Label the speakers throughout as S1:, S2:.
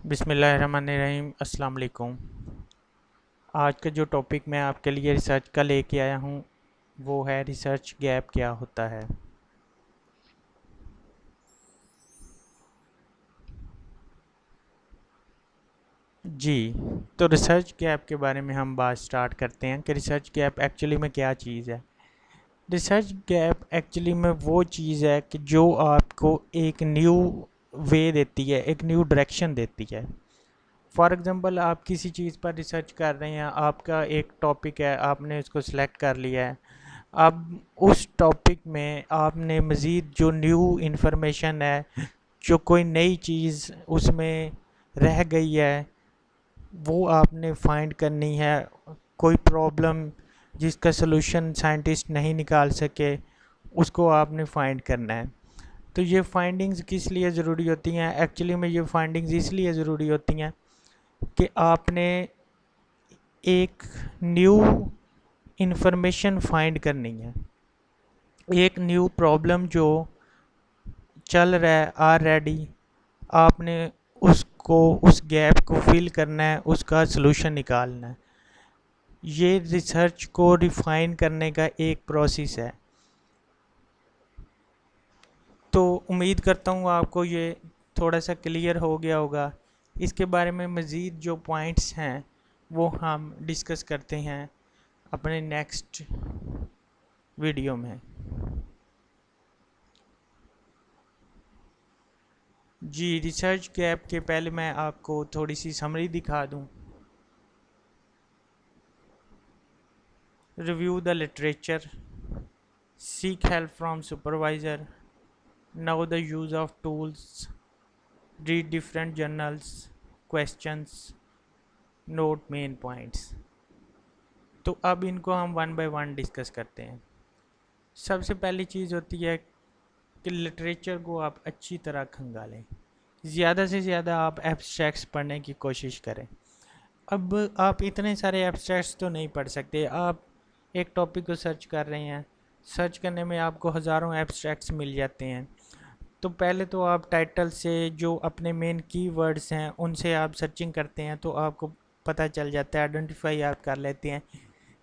S1: बिस्मिल्लाहिर्रहमानिर्रहीम। अस्सलाम वालेकुम। आज का जो टॉपिक मैं आपके लिए रिसर्च का लेके आया हूँ वो है रिसर्च गैप क्या होता है। जी, तो रिसर्च गैप के बारे में हम बात स्टार्ट करते हैं कि रिसर्च गैप एक्चुअली में क्या चीज़ है। रिसर्च गैप एक्चुअली में वो चीज़ है कि जो आपको एक न्यू वे देती है, एक न्यू डायरेक्शन देती है। फॉर एग्ज़ाम्पल आप किसी चीज़ पर रिसर्च कर रहे हैं, आपका एक टॉपिक है, आपने उसको सिलेक्ट कर लिया है। अब उस टॉपिक में आपने मज़ीद जो न्यू इन्फॉर्मेशन है, जो कोई नई चीज़ उसमें रह गई है, वो आपने फाइंड करनी है। कोई प्रॉब्लम जिसका सलूशन साइंटिस्ट नहीं निकाल सके, उसको आपने फाइंड करना है। तो ये फाइंडिंग्स किस लिए ज़रूरी होती हैं? एक्चुअली में ये फाइंडिंग्स इसलिए ज़रूरी होती हैं कि आपने एक न्यू इन्फॉर्मेशन फाइंड करनी है। एक न्यू प्रॉब्लम जो चल रहा है ऑलरेडी, आपने उसको उस गैप को फिल करना है, उसका सलूशन निकालना है। ये रिसर्च को रिफाइन करने का एक प्रोसेस है। तो उम्मीद करता हूँ आपको ये थोड़ा सा क्लियर हो गया होगा। इसके बारे में मज़ीद जो पॉइंट्स हैं वो हम डिस्कस करते हैं अपने नेक्स्ट वीडियो में। जी, रिसर्च गैप के पहले मैं आपको थोड़ी सी समरी दिखा दूं। Review the literature, seek help from supervisor, know the use of tools, read different journals, questions, note main points। तो अब इनको हम वन बाय वन डिस्कस करते हैं। सबसे पहली चीज़ होती है कि लिटरेचर को आप अच्छी तरह खंगालें। ज़्यादा से ज़्यादा आप एब्स्ट्रैक्ट्स पढ़ने की कोशिश करें। अब आप इतने सारे एब्स्ट्रैक्ट्स तो नहीं पढ़ सकते। आप एक टॉपिक को सर्च कर रहे हैं, सर्च करने में आपको हज़ारों एब्स्ट्रैक्ट्स मिल जाते हैं। तो पहले तो आप टाइटल से जो अपने मेन कीवर्ड्स हैं उनसे आप सर्चिंग करते हैं, तो आपको पता चल जाता है, आइडेंटिफाई आप कर लेते हैं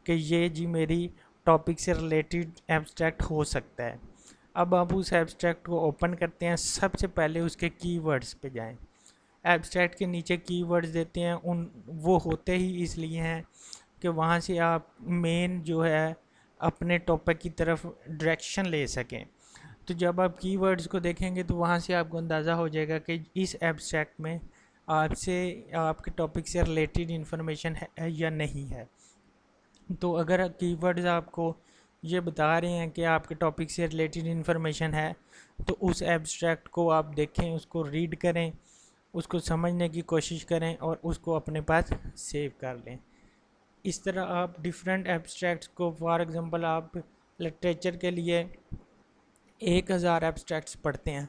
S1: कि ये जी मेरी टॉपिक से रिलेटेड एब्स्ट्रैक्ट हो सकता है। अब आप उस एब्स्ट्रैक्ट को ओपन करते हैं, सबसे पहले उसके कीवर्ड्स पे जाएं। एब्स्ट्रैक्ट के नीचे कीवर्ड्स देते हैं, उन वो होते ही इसलिए हैं कि वहाँ से आप मेन जो है अपने टॉपिक की तरफ डायरेक्शन ले सकें। तो जब आप कीवर्ड्स को देखेंगे तो वहाँ से आपको अंदाज़ा हो जाएगा कि इस एब्स्ट्रैक्ट में आपसे आपके टॉपिक से रिलेटेड इन्फॉर्मेशन है या नहीं है। तो अगर कीवर्ड्स आपको ये बता रहे हैं कि आपके टॉपिक से रिलेटेड इन्फॉर्मेशन है, तो उस एब्स्ट्रैक्ट को आप देखें, उसको रीड करें, उसको समझने की कोशिश करें और उसको अपने पास सेव कर लें। इस तरह आप डिफरेंट एब्स्ट्रैक्ट्स को, फॉर एग्ज़ाम्पल आप लिटरेचर के लिए 1000 एब्स्ट्रैक्ट्स पढ़ते हैं,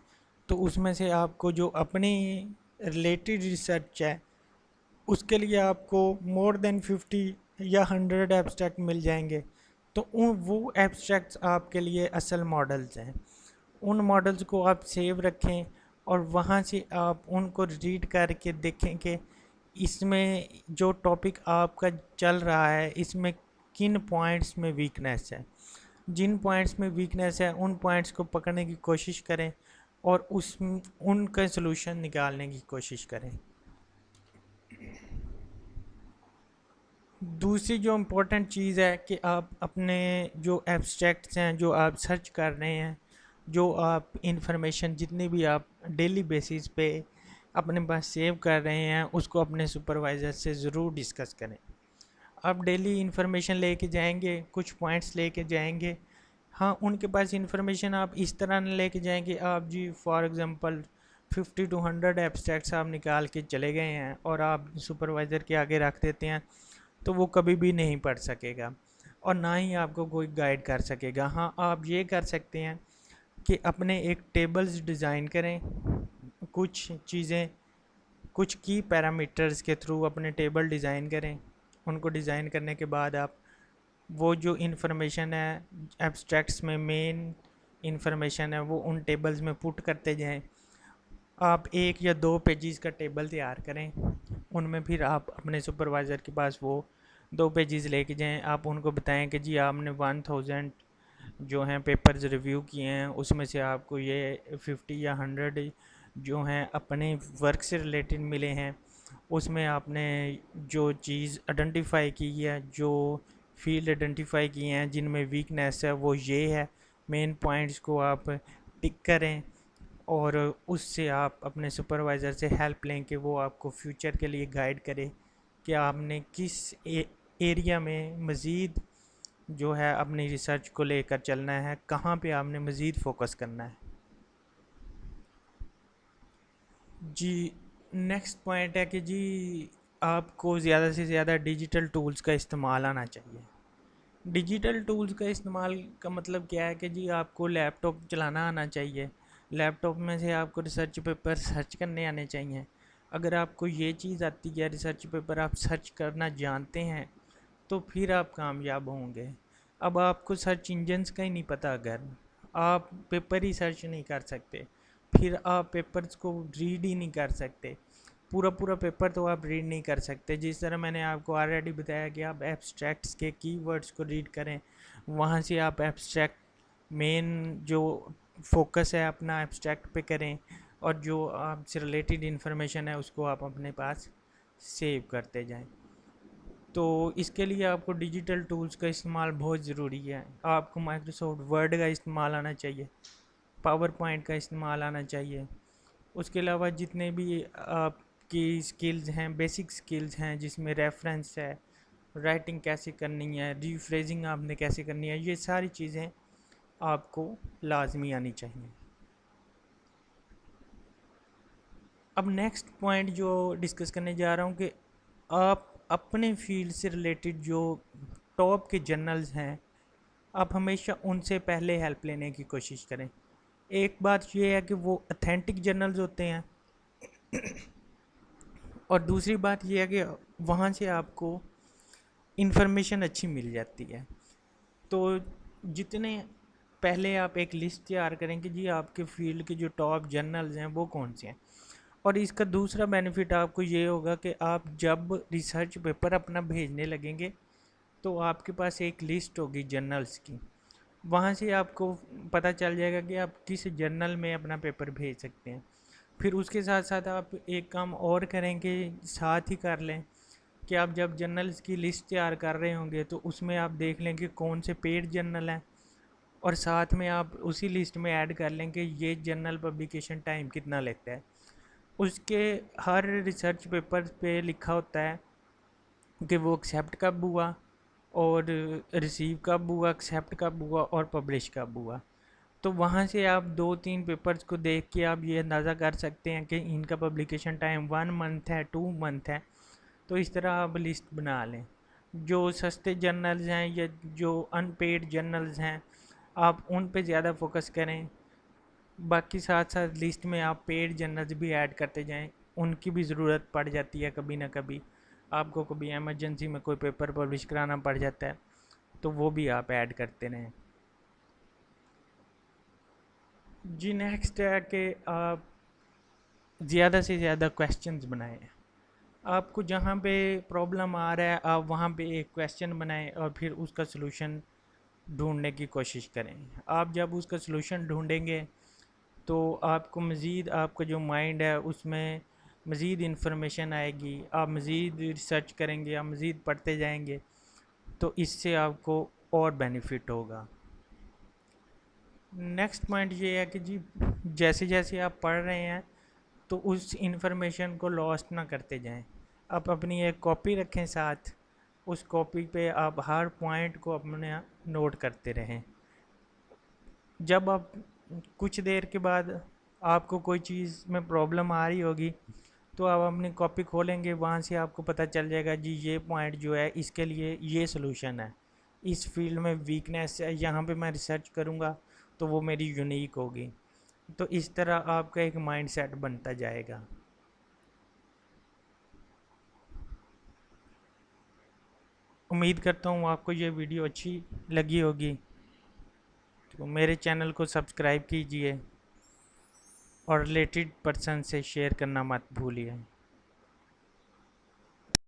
S1: तो उसमें से आपको जो अपनी रिलेटेड रिसर्च है उसके लिए आपको मोर देन 50 या 100 एब्स्ट्रैक्ट मिल जाएंगे। तो वो एब्स्ट्रैक्ट्स आपके लिए असल मॉडल्स हैं। उन मॉडल्स को आप सेव रखें और वहाँ से आप उनको रीड करके देखें कि इसमें जो टॉपिक आपका चल रहा है इसमें किन पॉइंट्स में वीकनेस है। जिन पॉइंट्स में वीकनेस है उन पॉइंट्स को पकड़ने की कोशिश करें और उस उनका सलूशन निकालने की कोशिश करें। दूसरी जो इम्पोर्टेंट चीज़ है कि आप अपने जो एब्स्ट्रैक्ट्स हैं, जो आप सर्च कर रहे हैं, जो आप इंफॉर्मेशन जितनी भी आप डेली बेसिस पे अपने पास सेव कर रहे हैं, उसको अपने सुपरवाइज़र से ज़रूर डिस्कस करें। आप डेली इंफॉर्मेशन लेके जाएंगे, कुछ पॉइंट्स लेके जाएंगे। हाँ, उनके पास इंफॉर्मेशन आप इस तरह न लेके जाएंगे आप जी फॉर एग्ज़ाम्पल 50 टू 100 एब्स्ट्रैक्ट्स आप निकाल के चले गए हैं और आप सुपरवाइज़र के आगे रख देते हैं, तो वो कभी भी नहीं पढ़ सकेगा और ना ही आपको कोई गाइड कर सकेगा। हाँ, आप ये कर सकते हैं कि अपने एक टेबल्स डिज़ाइन करें, कुछ चीज़ें, कुछ की पैरामीटर्स के थ्रू अपने टेबल डिज़ाइन करें। उनको डिज़ाइन करने के बाद आप वो जो इन्फॉर्मेशन है एब्स्ट्रैक्ट्स में, मेन इन्फॉर्मेशन है, वो उन टेबल्स में पुट करते जाएं। आप एक या दो पेजेस का टेबल तैयार करें, उनमें फिर आप अपने सुपरवाइज़र के पास वो 2 पेजेस लेके जाएँ। आप उनको बताएँ कि जी आपने 1000 जो हैं पेपर्स रिव्यू किए हैं, उसमें से आपको ये 50 या 100 जो हैं अपने वर्क से रिलेटेड मिले हैं। उसमें आपने जो चीज़ आइडेंटिफाई की है, जो फील्ड आइडेंटिफाई किए हैं जिनमें वीकनेस है, वो ये है। मेन पॉइंट्स को आप टिक करें और उससे आप अपने सुपरवाइज़र से हेल्प लें कि वो आपको फ्यूचर के लिए गाइड करे कि आपने किस एरिया में मज़ीद जो है अपनी रिसर्च को लेकर चलना है, कहाँ पे आपने मज़ीद फोकस करना है। जी, नेक्स्ट पॉइंट है कि जी आपको ज़्यादा से ज़्यादा डिजिटल टूल्स का इस्तेमाल आना चाहिए। डिजिटल टूल्स का इस्तेमाल का मतलब क्या है कि जी आपको लैपटॉप चलाना आना चाहिए। लैपटॉप में से आपको रिसर्च पेपर सर्च करने आने चाहिए। अगर आपको ये चीज़ आती है, रिसर्च पेपर आप सर्च करना जानते हैं, तो फिर आप कामयाब होंगे। अब आपको सर्च इंजन्स का ही नहीं पता, अगर आप पेपर ही सर्च नहीं कर सकते, फिर आप पेपर्स को रीड ही नहीं कर सकते। पूरा पूरा पेपर तो आप रीड नहीं कर सकते। जिस तरह मैंने आपको ऑलरेडी बताया कि आप एब्स्ट्रैक्ट्स के कीवर्ड्स को रीड करें, वहाँ से आप एब्स्ट्रैक्ट मेन जो फोकस है अपना एब्स्ट्रैक्ट पे करें, और जो आपसे रिलेटेड इन्फॉर्मेशन है उसको आप अपने पास सेव करते जाएं। तो इसके लिए आपको डिजिटल टूल्स का इस्तेमाल बहुत ज़रूरी है। आपको माइक्रोसॉफ्ट वर्ड का इस्तेमाल आना चाहिए, पावर पॉइंट का इस्तेमाल आना चाहिए। उसके अलावा जितने भी आपकी स्किल्स हैं, बेसिक स्किल्स हैं, जिसमें रेफरेंस है, राइटिंग कैसे करनी है, रीफ्रेजिंग आपने कैसे करनी है, ये सारी चीज़ें आपको लाजमी आनी चाहिए। अब नेक्स्ट पॉइंट जो डिस्कस करने जा रहा हूँ कि आप अपने फील्ड से रिलेटेड जो टॉप के जर्नल्स हैं, आप हमेशा उनसे पहले हेल्प लेने की कोशिश करें। एक बात ये है कि वो ऑथेंटिक जर्नल्स होते हैं, और दूसरी बात ये है कि वहाँ से आपको इन्फॉर्मेशन अच्छी मिल जाती है। तो जितने पहले आप एक लिस्ट तैयार करें कि जी आपके फील्ड के जो टॉप जर्नल्स हैं वो कौन से हैं। और इसका दूसरा बेनिफिट आपको ये होगा कि आप जब रिसर्च पेपर अपना भेजने लगेंगे, तो आपके पास एक लिस्ट होगी जर्नल्स की। वहाँ से आपको पता चल जाएगा कि आप किस जर्नल में अपना पेपर भेज सकते हैं। फिर उसके साथ साथ आप एक काम और करेंगे, साथ ही कर लें कि आप जब जर्नल्स की लिस्ट तैयार कर रहे होंगे, तो उसमें आप देख लें कि कौन से पेड जर्नल हैं, और साथ में आप उसी लिस्ट में ऐड कर लें कि ये जर्नल पब्लिकेशन टाइम कितना लेता है। उसके हर रिसर्च पेपर पे लिखा होता है कि वो एक्सेप्ट कब हुआ, और रिसीव कब हुआ, एक्सेप्ट कब हुआ, और पब्लिश कब हुआ। तो वहाँ से आप 2-3 पेपर्स को देख के आप ये अंदाज़ा कर सकते हैं कि इनका पब्लिकेशन टाइम 1 मंथ है, 2 मंथ है। तो इस तरह आप लिस्ट बना लें। जो सस्ते जर्नल्स हैं या जो अनपेड जर्नल्स हैं, आप उन पे ज़्यादा फोकस करें। बाकी साथ साथ लिस्ट में आप पेड जर्नल्स भी ऐड करते जाएं, उनकी भी ज़रूरत पड़ जाती है कभी ना कभी। आपको कभी एमरजेंसी में कोई पेपर पब्लिश कराना पड़ जाता है, तो वो भी आप ऐड करते रहें। जी, नेक्स्ट है कि आप ज़्यादा से ज़्यादा क्वेश्चंस बनाएं। आपको जहाँ पे प्रॉब्लम आ रहा है, आप वहाँ पे एक क्वेश्चन बनाएं और फिर उसका सलूशन ढूंढने की कोशिश करें। आप जब उसका सलूशन ढूंढेंगे, तो आपको मज़ीद आपका जो माइंड है उसमें मज़ीद इन्फॉर्मेशन आएगी, आप मज़ीद रिसर्च करेंगे, आप मज़ीद पढ़ते जाएंगे, तो इससे आपको और बेनिफिट होगा। नेक्स्ट पॉइंट ये है कि जी जैसे जैसे आप पढ़ रहे हैं, तो उस इन्फॉर्मेशन को लॉस्ट ना करते जाएं। आप अपनी एक कॉपी रखें साथ, उस कॉपी पे आप हर पॉइंट को अपने नोट करते रहें। जब आप कुछ देर के बाद आपको कोई चीज़ में प्रॉब्लम आ रही होगी, तो आप अपनी कॉपी खोलेंगे, वहाँ से आपको पता चल जाएगा जी ये पॉइंट जो है इसके लिए ये सलूशन है, इस फील्ड में वीकनेस है, यहाँ पे मैं रिसर्च करूँगा तो वो मेरी यूनिक होगी। तो इस तरह आपका एक माइंडसेट बनता जाएगा। उम्मीद करता हूँ आपको ये वीडियो अच्छी लगी होगी। तो मेरे चैनल को सब्सक्राइब कीजिए और रिलेटेड पर्सन से शेयर करना मत भूलिए।